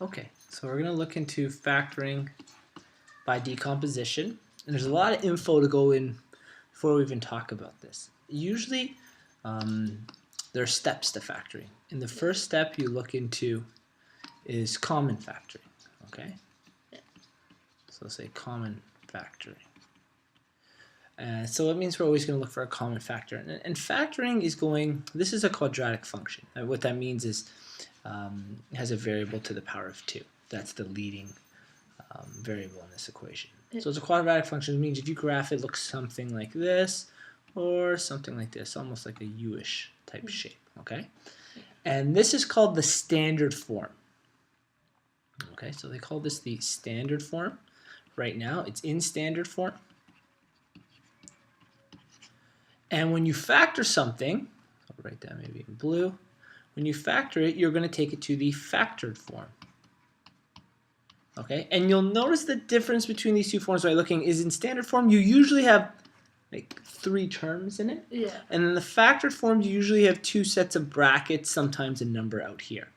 Okay, so we're going to look into factoring by decomposition. And there's a lot of info to go in before we even talk about this. Usually, there are steps to factoring. And the first step you look into is common factoring. Okay? So let's say common factoring. So that means we're always going to look for a common factor. And factoring is going, this is a quadratic function. What that means is it has a variable to the power of 2. That's the leading variable in this equation. So it's a quadratic function. It means if you graph it, it looks something like this or something like this, almost like a U-ish type shape. Okay? And this is called the standard form. Okay, so they call this the standard form. Right now, it's in standard form. And when you factor something, I'll write that maybe in blue. When you factor it, you're going to take it to the factored form. Okay, and you'll notice the difference between these two forms by looking is in standard form, you usually have like 3 terms in it. Yeah. And in the factored form, you usually have 2 sets of brackets, sometimes a number out here.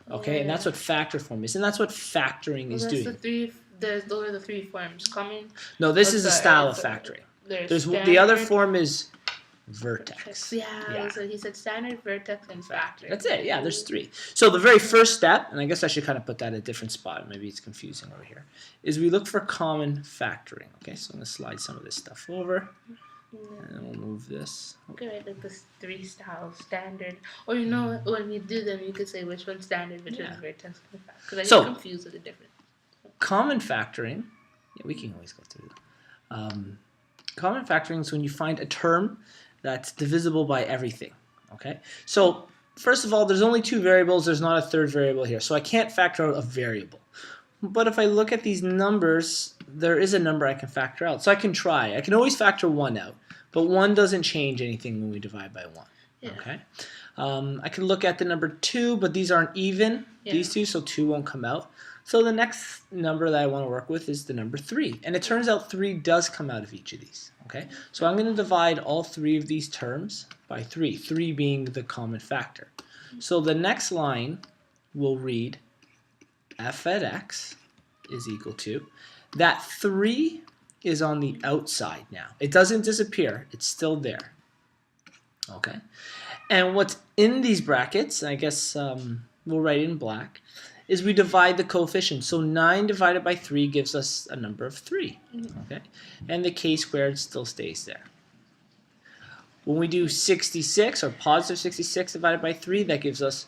Okay, Yeah. and that's what factored form is, and that's what factoring is doing. Those are the 3 forms. Common. No, this is a style of factoring. There's the other form is vertex. Yeah. So he said standard, vertex, and factoring. That's it. Yeah, there's 3. So the very first step, and I guess I should kind of put that at a different spot. Maybe it's confusing over here. Is we look for common factoring. Okay, so I'm gonna slide some of this stuff over, and then we'll move this. Okay, right, like this 3 styles, standard. Or you know, when you do them, you could say which one's standard, which one's vertex, because I get confused with the difference. Common factoring. Yeah, we can always go through it. Common factoring is when you find a term that's divisible by everything. Okay, so first of all, there's only 2 variables. There's not a third variable here, so I can't factor out a variable. But if I look at these numbers, there is a number I can factor out. So I can try. I can always factor 1 out, but 1 doesn't change anything when we divide by 1. Yeah. Okay. I can look at the number 2, but these aren't even, these two, so 2 won't come out. So the next number that I want to work with is the number 3. And it turns out 3 does come out of each of these. Okay? So I'm going to divide all 3 of these terms by 3, 3 being the common factor. So the next line will read f at x is equal to, that 3 is on the outside now. It doesn't disappear. It's still there. Okay? And what's in these brackets, I guess we'll write it in black, is we divide the coefficient. So 9 divided by 3 gives us a number of 3. Okay? And the k squared still stays there. When we do 66, or positive 66 divided by 3, that gives us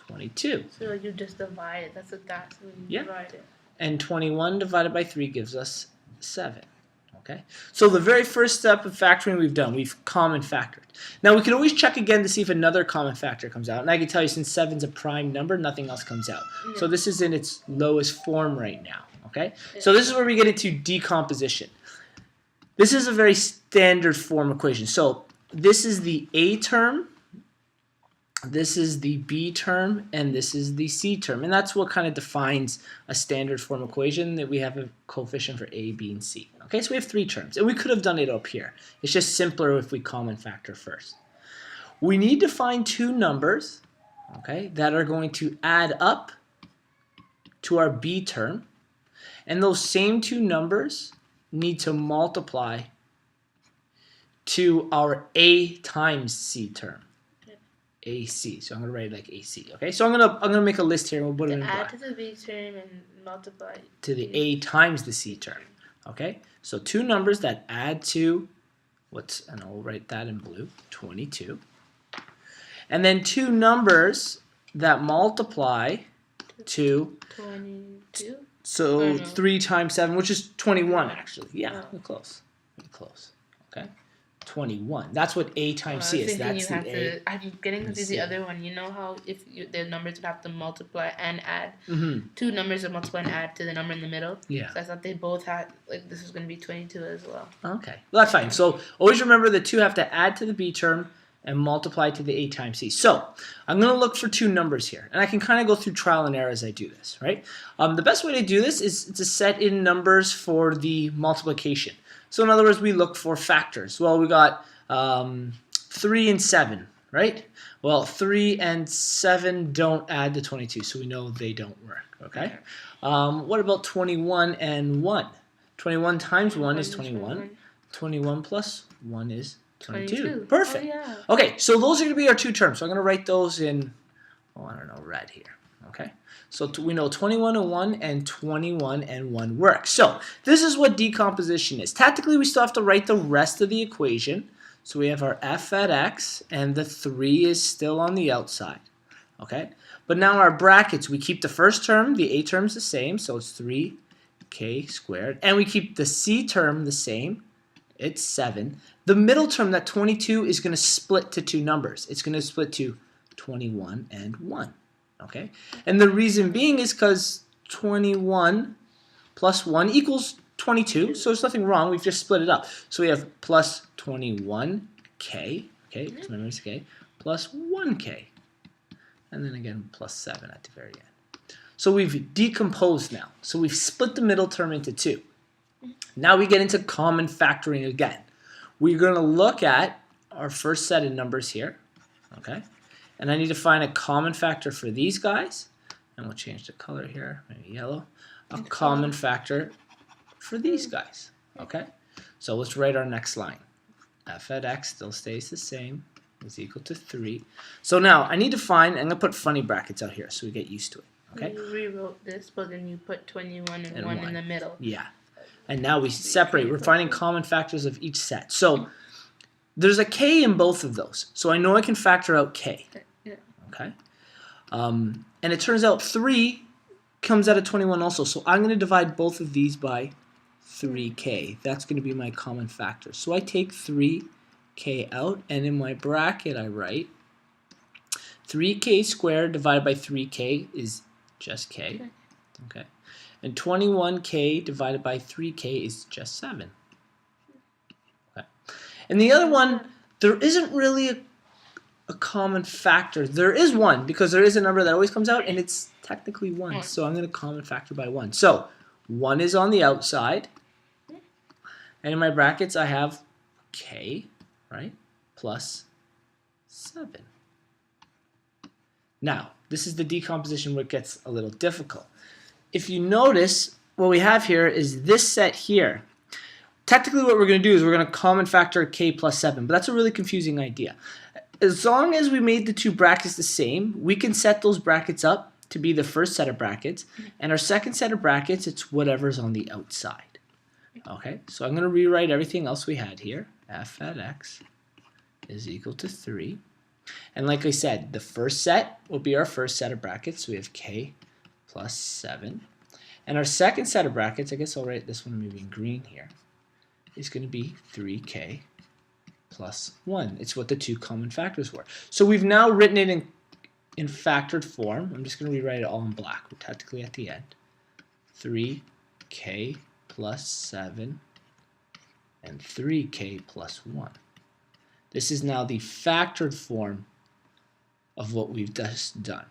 22. So you just divide it. That's when you divide it. And 21 divided by 3 gives us 7. Okay? So the very first step of factoring we've done, we've common factored. Now we can always check again to see if another common factor comes out. And I can tell you, since 7 is a prime number, nothing else comes out. So this is in its lowest form right now. Okay? So this is where we get into decomposition. This is a very standard form equation. So this is the A term, this is the B term, and this is the C term. And that's what kind of defines a standard form equation, that we have a coefficient for A, B, and C. Okay, so we have 3 terms. And we could have done it up here. It's just simpler if we common factor first. We need to find 2 numbers, okay, that are going to add up to our B term. And those same 2 numbers need to multiply to our A times C term. AC. So I'm gonna write it like AC. Okay. So I'm gonna make a list here and we'll put it in black. Add to the B term and multiply to the A times the C term. Okay. So 2 numbers that add to and I'll write that in blue, 22. And then 2 numbers that multiply to 22. So 3 times 7, which is 21 actually. Yeah, we're close. We're close. Okay. 21. That's what A times C is. That's the A. I'm getting confused the other one. You know how if the numbers would have to multiply and add, 2 numbers would multiply and add to the number in the middle. Yeah. So I thought they both had, like, this was going to be 22 as well. Okay. Well, that's fine. So always remember the 2 have to add to the B term and multiply to the A times C. So I'm going to look for 2 numbers here. And I can kind of go through trial and error as I do this, right? The best way to do this is to set in numbers for the multiplication. So in other words, we look for factors. Well, we got 3 and 7, right? Well, 3 and 7 don't add to 22, so we know they don't work, okay? What about 21 and 1? 21 times 1 is 21. 21 plus 1 is 22. Perfect. Oh, yeah. Okay, so those are going to be our two terms. So I'm going to write those in, oh, I don't know, red here. Okay, so we know 21 and 1 and 21 and 1 work. So this is what decomposition is. Tactically, we still have to write the rest of the equation. So we have our f at x, and the 3 is still on the outside. Okay, but now our brackets, we keep the first term, the a term's the same, so it's 3k squared, and we keep the c term the same, it's 7. The middle term, that 22, is going to split to two numbers. It's going to split to 21 and 1. Okay, and the reason being is because 21 plus 1 equals 22, so there's nothing wrong. We've just split it up. So we have plus 21k, okay, because my memory's k, plus 1k, and then again plus 7 at the very end. So we've decomposed now. So we've split the middle term into two. Now we get into common factoring again. We're going to look at our first set of numbers here, okay? And I need to find a common factor for these guys. And we'll change the color here, maybe yellow. A common factor for these guys, okay? So let's write our next line. F at x still stays the same, is equal to 3. So now I need to find, I'm going to put funny brackets out here so we get used to it, okay? You rewrote this, but then you put 21 and 1 in the middle. Yeah. And now we separate. We're finding common factors of each set. So there's a k in both of those. So I know I can factor out k. Yeah. Okay. And it turns out 3 comes out of 21 also. So I'm going to divide both of these by 3k. That's going to be my common factor. So I take 3k out, and in my bracket I write 3k squared divided by 3k is just k. Okay. And 21k divided by 3k is just 7. Okay. And the other one, there isn't really a common factor. There is one, because there is a number that always comes out, and it's technically 1. So I'm going to common factor by 1. So 1 is on the outside. And in my brackets, I have k, right, plus 7. Now, this is the decomposition where it gets a little difficult. If you notice, what we have here is this set here. Technically what we're going to do is we're going to common factor k plus 7, but that's a really confusing idea. As long as we made the two brackets the same, we can set those brackets up to be the first set of brackets, and our second set of brackets, it's whatever's on the outside. Okay, so I'm going to rewrite everything else we had here. F at x is equal to 3. And like I said, the first set will be our first set of brackets, so we have k plus 7. And our second set of brackets, I guess I'll write this one maybe in green here, is going to be 3k plus 1. It's what the two common factors were. So we've now written it in factored form. I'm just going to rewrite it all in black. We're technically at the end. 3k plus 7 and 3k plus 1. This is now the factored form of what we've just done.